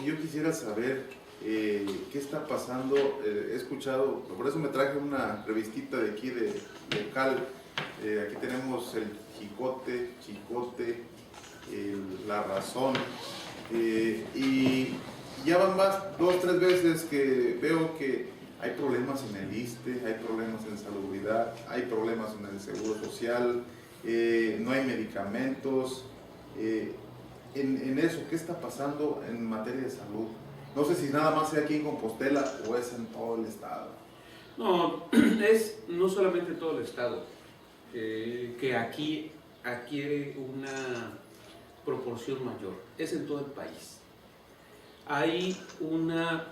yo quisiera saber qué está pasando. He escuchado, por eso me traje una revistita de aquí de local. Aquí tenemos el Jicote, Chicote, La Razón, y ya van más 2 o 3 veces que veo que hay problemas en el ISSSTE, hay problemas en salubridad, hay problemas en el seguro social, no hay medicamentos. En eso, ¿qué está pasando en materia de salud? No sé si nada más sea aquí en Compostela o es en todo el estado. No, es no solamente todo el estado, que aquí adquiere una proporción mayor, es en todo el país. Hay una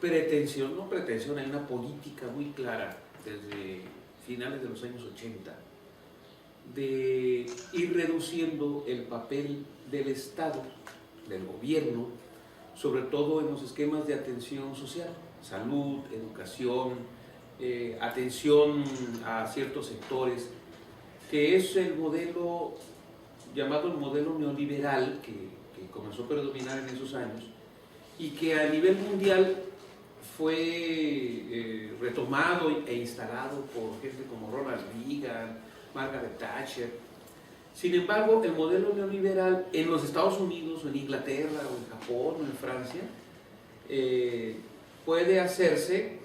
pretensión, no pretensión, hay una política muy clara desde finales de los años 80 de ir reduciendo el papel del Estado, del gobierno, sobre todo en los esquemas de atención social, salud, educación, atención a ciertos sectores, que es el modelo llamado el modelo neoliberal que comenzó a predominar en esos años y que a nivel mundial fue retomado e instalado por gente como Ronald Reagan, Margaret Thatcher. Sin embargo, el modelo neoliberal en los Estados Unidos, o en Inglaterra, o en Japón, o en Francia, puede hacerse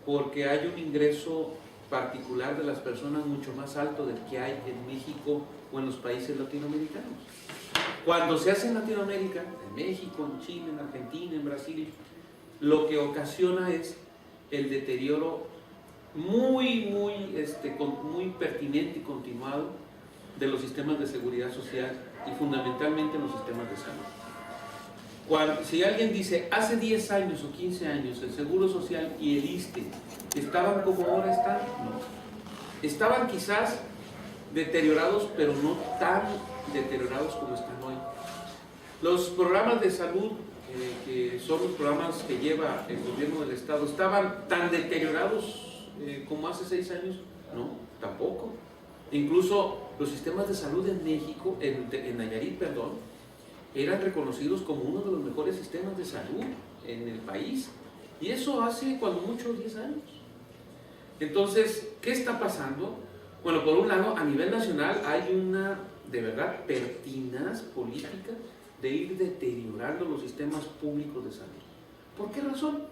porque hay un ingreso particular de las personas mucho más alto del que hay en México o en los países latinoamericanos. Cuando se hace en Latinoamérica, en México, en Chile, en Argentina, en Brasil, lo que ocasiona es el deterioro muy pertinente y continuado de los sistemas de seguridad social y fundamentalmente en los sistemas de salud. Si alguien dice, hace 10 años o 15 años el Seguro Social y el ISSSTE estaban como ahora están, no. Estaban quizás deteriorados, pero no tan deteriorados como están hoy. Los programas de salud, que son los programas que lleva el gobierno del Estado, ¿estaban tan deteriorados como hace 6 años? No, tampoco. Incluso los sistemas de salud en México, en Nayarit, perdón, eran reconocidos como uno de los mejores sistemas de salud en el país. Y eso hace cuando mucho 10 años. Entonces, ¿qué está pasando? Bueno, por un lado, a nivel nacional hay una, de verdad, pertinaz política de ir deteriorando los sistemas públicos de salud. ¿Por qué razón?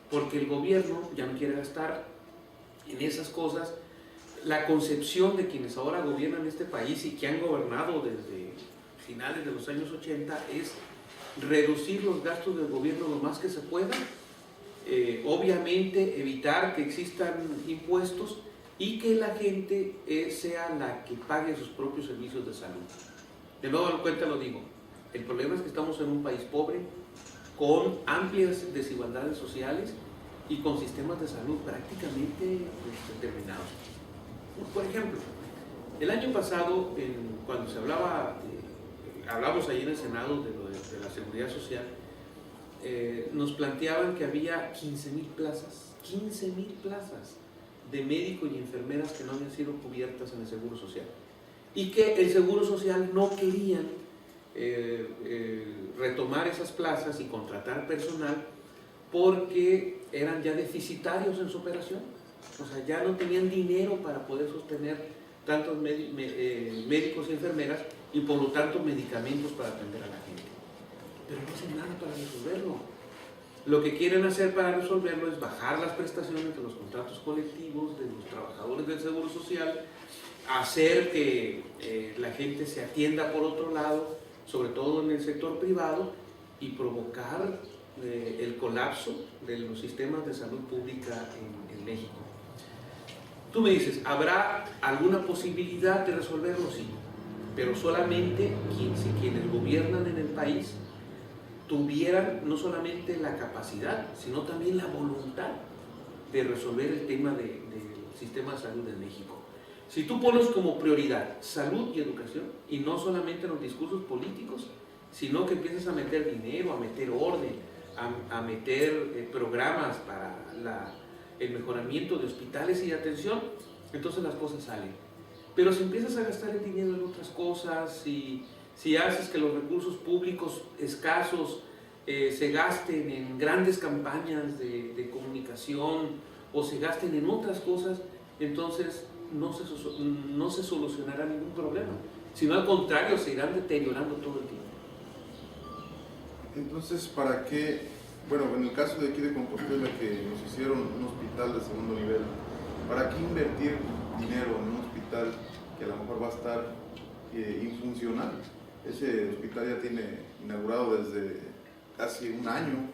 Porque el gobierno ya no quiere gastar en esas cosas. La concepción de quienes ahora gobiernan este país y que han gobernado desde finales de los años 80 es reducir los gastos del gobierno lo más que se pueda, obviamente evitar que existan impuestos y que la gente sea la que pague sus propios servicios de salud. De nuevo cuenta lo digo, el problema es que estamos en un país pobre, con amplias desigualdades sociales y con sistemas de salud prácticamente determinados. Por ejemplo, el año pasado, cuando se hablamos ahí en el Senado de la seguridad social, nos planteaban que había 15,000 plazas de médicos y enfermeras que no habían sido cubiertas en el Seguro Social y que el Seguro Social no querían retomar esas plazas y contratar personal porque eran ya deficitarios en su operación, o sea, ya no tenían dinero para poder sostener tantos médicos y enfermeras y por lo tanto medicamentos para atender a la gente. Pero no hacen nada para resolverlo. Lo que quieren hacer para resolverlo es bajar las prestaciones de los contratos colectivos de los trabajadores del Seguro Social, hacer que la gente se atienda por otro lado, sobre todo en el sector privado, y provocar el colapso de los sistemas de salud pública en México. Tú me dices, ¿habrá alguna posibilidad de resolverlo? Sí, pero solamente quienes gobiernan en el país tuvieran no solamente la capacidad, sino también la voluntad de resolver el tema del sistema de salud en México. Si tú pones como prioridad salud y educación, y no solamente en los discursos políticos, sino que empiezas a meter dinero, a meter orden, a meter programas para el mejoramiento de hospitales y de atención, entonces las cosas salen. Pero si empiezas a gastar el dinero en otras cosas, si haces que los recursos públicos escasos se gasten en grandes campañas de comunicación o se gasten en otras cosas, entonces no se solucionará ningún problema, sino al contrario, se irán deteriorando todo el tiempo. Entonces, ¿para qué? Bueno, en el caso de aquí de Compostela, que nos hicieron un hospital de segundo nivel, ¿para qué invertir dinero en un hospital que a lo mejor va a estar infuncional? Ese hospital ya tiene inaugurado desde casi un año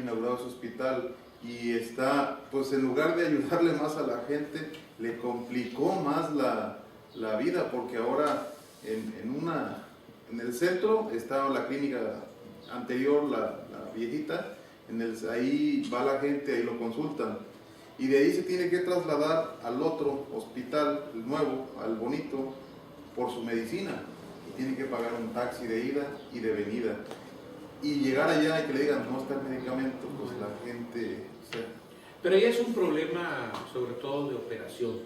inaugurado ese hospital, y está, pues en lugar de ayudarle más a la gente, le complicó más la vida, porque ahora en el centro está la clínica anterior, la viejita, ahí va la gente, ahí lo consultan, y de ahí se tiene que trasladar al otro hospital, el nuevo, al bonito, por su medicina, y tiene que pagar un taxi de ida y de venida, y llegar allá y que le digan no está el medicamento, pues la gente... O sea, pero ahí es un problema sobre todo de operación,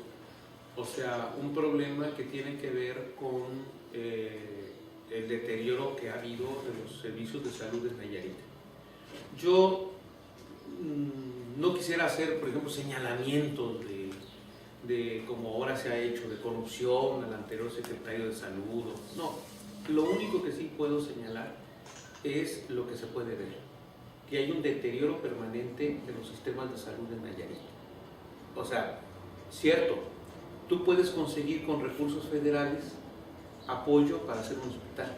o sea, un problema que tiene que ver con el deterioro que ha habido de los servicios de salud en Nayarit. Yo no quisiera hacer, por ejemplo, señalamientos de como ahora se ha hecho, de corrupción al anterior secretario de salud. No, lo único que sí puedo señalar es lo que se puede ver, que hay un deterioro permanente de los sistemas de salud en Nayarit. O sea, cierto, tú puedes conseguir con recursos federales apoyo para hacer un hospital.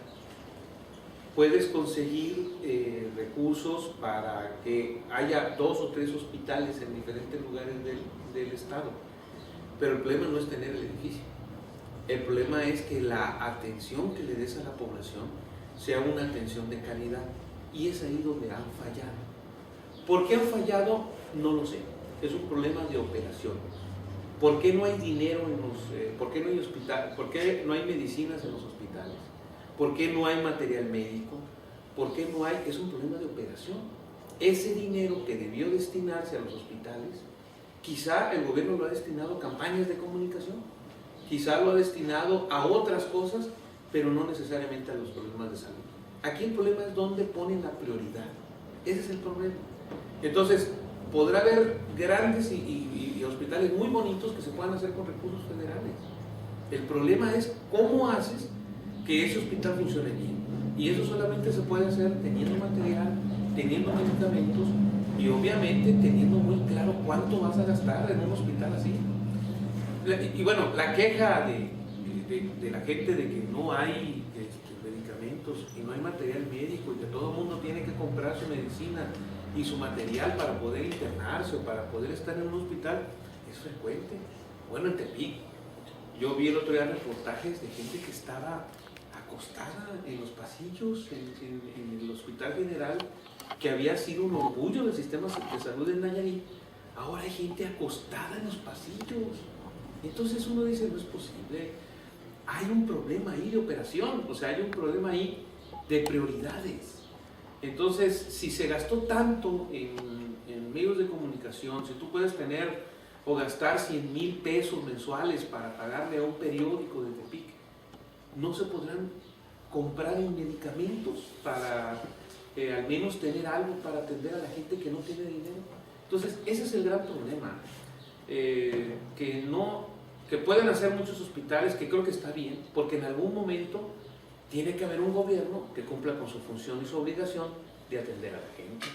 Puedes conseguir recursos para que haya 2 o 3 hospitales en diferentes lugares del estado. Pero el problema no es tener el edificio. El problema es que la atención que le des a la población sea una atención de calidad. Y es ahí donde han fallado. ¿Por qué han fallado? No lo sé. Es un problema de operación. ¿Por qué no hay dinero por qué no hay hospital? ¿Por qué no hay medicinas en los hospitales? ¿Por qué no hay material médico? ¿Por qué no hay? Es un problema de operación. Ese dinero que debió destinarse a los hospitales, quizá el gobierno lo ha destinado a campañas de comunicación, quizá lo ha destinado a otras cosas, pero no necesariamente a los problemas de salud. Aquí el problema es dónde ponen la prioridad. Ese es el problema. Entonces, podrá haber grandes y hospitales muy bonitos que se puedan hacer con recursos federales. El problema es cómo haces que ese hospital funcione bien. Y eso solamente se puede hacer teniendo material, teniendo medicamentos y obviamente teniendo muy claro cuánto vas a gastar en un hospital así. Y bueno, la queja de la gente de que no hay medicamentos y no hay material médico y que todo el mundo tiene que comprar su medicina y su material para poder internarse o para poder estar en un hospital es frecuente. Bueno, en Tepic, yo vi el otro día reportajes de gente que estaba acostada en los pasillos en el Hospital General, que había sido un orgullo del sistema de salud en Nayarit. Ahora hay gente acostada en los pasillos. Entonces uno dice, no es posible. Hay un problema ahí de operación, o sea, hay un problema ahí de prioridades. Entonces, si se gastó tanto en medios de comunicación, si tú puedes tener o gastar 100,000 pesos mensuales para pagarle a un periódico de Tepic, no se podrán comprar en medicamentos para al menos tener algo para atender a la gente que no tiene dinero. Entonces, ese es el gran problema, que pueden hacer muchos hospitales, que creo que está bien, porque en algún momento tiene que haber un gobierno que cumpla con su función y su obligación de atender a la gente.